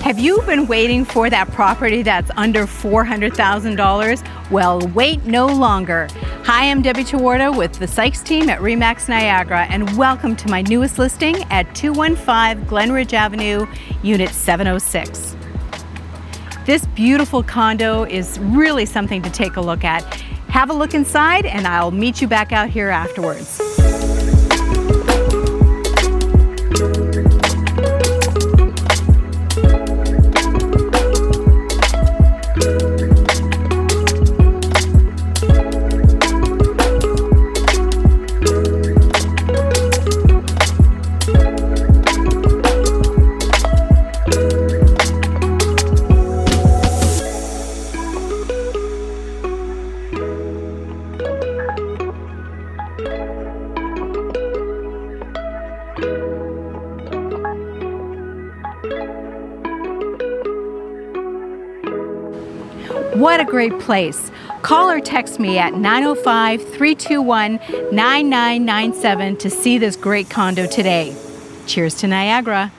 Have you been waiting for that property that's under $400,000? Well, wait no longer. Hi, I'm Debbie Chawarda with the Sykes team at RE/MAX Niagara, and welcome to my newest listing at 215 Glenridge Avenue, Unit 706. This beautiful condo is really something to take a look at. Have a look inside, and I'll meet you back out here afterwards. What a great place. Call or text me at 905-321-9997 to see this great condo today. Cheers to Niagara.